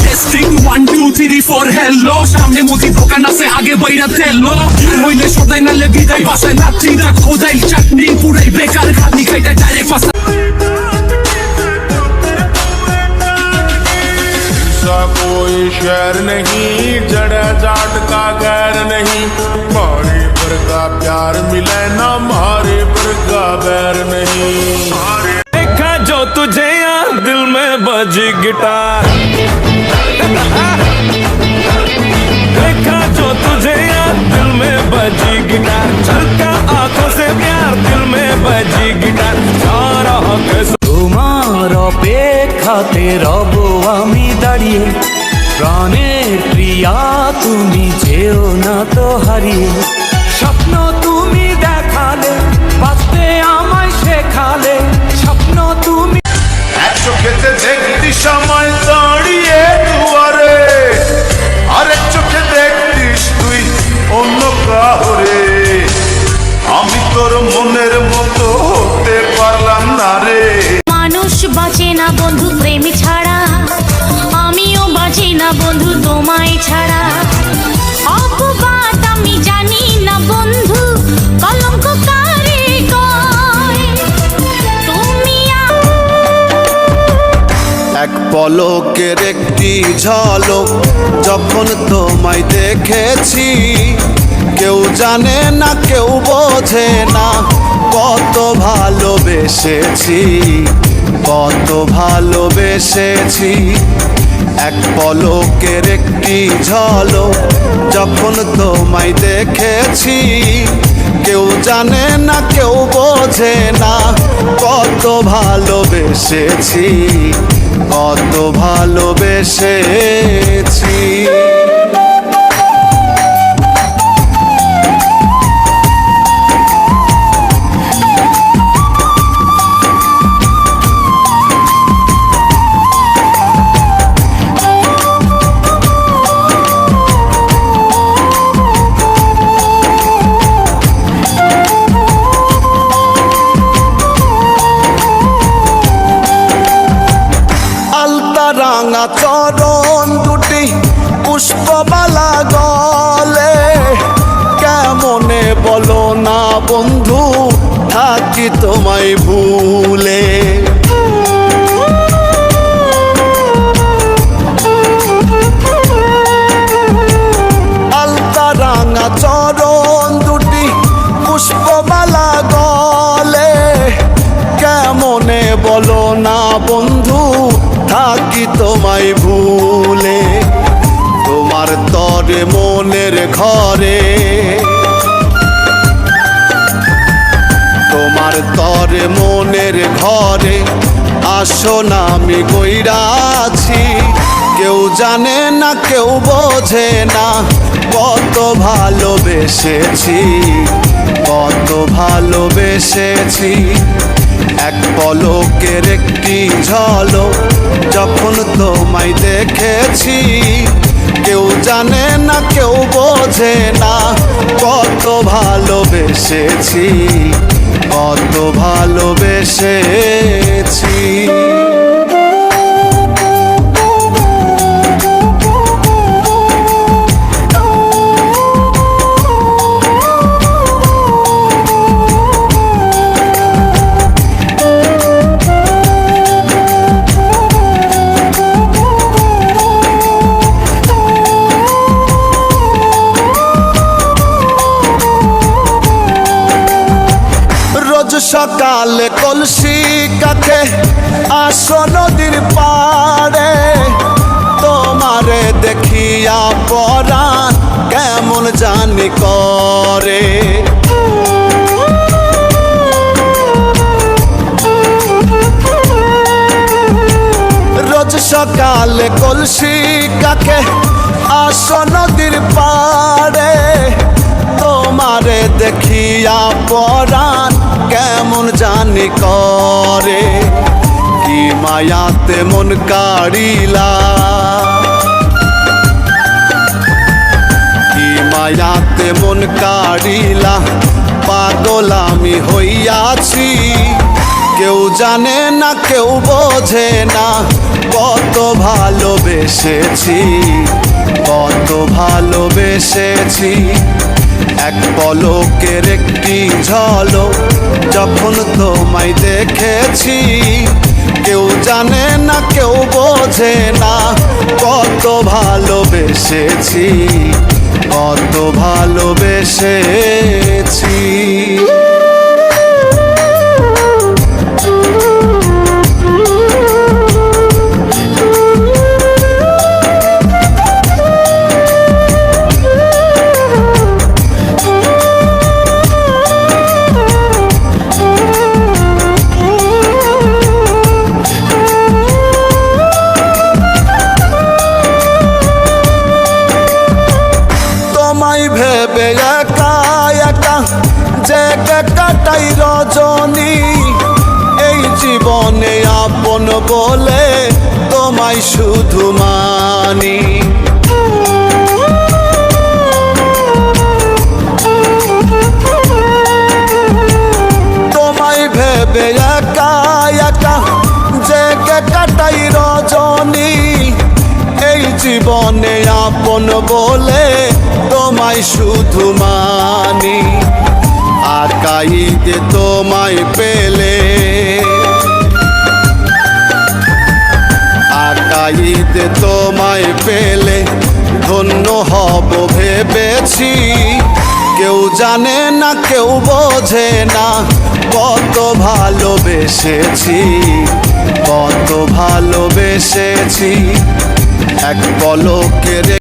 Testing 1 2 3 4 hello সামনে মুদি দোকান আছে আগে বাইরা তেলো হইলে সদাই নালে বিদায় বাসায় লাঠিটা খোদাই চাটনি পুরাই বেকার খালি খাইটা ডাইরেক্ট ফাসা कोई शहर नहीं जड़ा जाट का गैर नहीं मारे पर का प्यार मिले ना मारे पर का बैर नहीं देखा जो तुझे यार दिल में बजी गिटार देखा जो तुझे यार दिल में बजी गिटार छलका आंखों से प्यार दिल में बजी गिटार सारा তোমার অপেক্ষাতে রব আমি দাঁড়িয়ে প্রাণের প্রিয়া তুমি যেও না তো হারিয়ে স্বপ্ন তুমি দেখালে বাঁচতে আমায় শেখালে স্বপ্ন তুমি এক চোখেতে দেখতি সময় দাঁড়িয়ে দুয়ারে আরেক চোখে দেখতিস তুই অন্য কাহরে আমি তোর মনের মতো হতে পারলাম না রে মানুষ বাঁচে না বন্ধু প্রেম ছাড়া আমিও বাঁচি না বন্ধু তোমায় ছাড়া অপবাদ আমি জানি না বন্ধু কলঙ্ক কারে কয় তুমি এক পলকের একটি ঝলক যখন তোমায় দেখেছি কেউ জানে না কেউ বোঝে না কত ভালোবেসেছি কত ভালোবেসেছি এক পলকের একটি ঝলক যখন তোমায় দেখেছি কেউ জানে না কেউ বোঝে না কত ভালোবেসেছি কত ভালোবেসেছি রাঙা চরণ দুটি পুষ্পমালা গলে কেমনে বলো না বন্ধু থাকি তোমায় ভুলে আলতা রাঙা চরণ দুটি পুষ্পমালা গলে কেমনে বলো না বন্ধু থাকি তোমায় ভুলে তোমার তরে মনের ঘরে তোমার তরে মনের ঘরে আসন আমি কইরাছি কেউ জানে না কেউ বোঝে না কত ভালোবেসেছি কত ভালোবেসেছি এক পলকের একটি ঝলক যখন তোমায় দেখেছি কেউ জানে না কেউ বোঝে না কত ভালোবেসেছি কত ভালোবেসেছি সকালে কলসি কাছে আসো নদীর পাড়ে তোমারে দেখিয়া পরাণ কেমন জানি করে রোজ সকালে কলসি কাছে আসো নদীর পাড়ে তোমারে দেখিয়া পরাণ কেমন জানি করে কি মায়াতে মন কাড়িলা কি মায়াতে মন কাড়িলা পাগল আমি হইয়াছি কেউ জানে না কেউ বোঝে বোঝে না কত ভালোবেসেছি, কত ভালোবেসেছি। এক পলকের একটি ঝলক যখন তোমায় দেখেছি, কেউ জানে না কেউ বোঝে না কত ভালোবেসেছি, কত ভালোবেসেছি। তোমায় ভেবে একা একা জেগে কাটাই রজনী, এই জীবনে আপন বলে তোমায় শুধু মানি। তোমায় ভেবে একা একা জেগে কাটাই রজনী, এই জীবনে আপন বলে তোমায় শুধু মানি। আকাইতে তোমায় পেলে, আকাইতে তোমায় পেলে ধন্য হব ভেবেছি, কেউ জানে না কেউ বোঝে না কত ভালোবেসেছি, কত ভালোবেসেছি। এক পলকের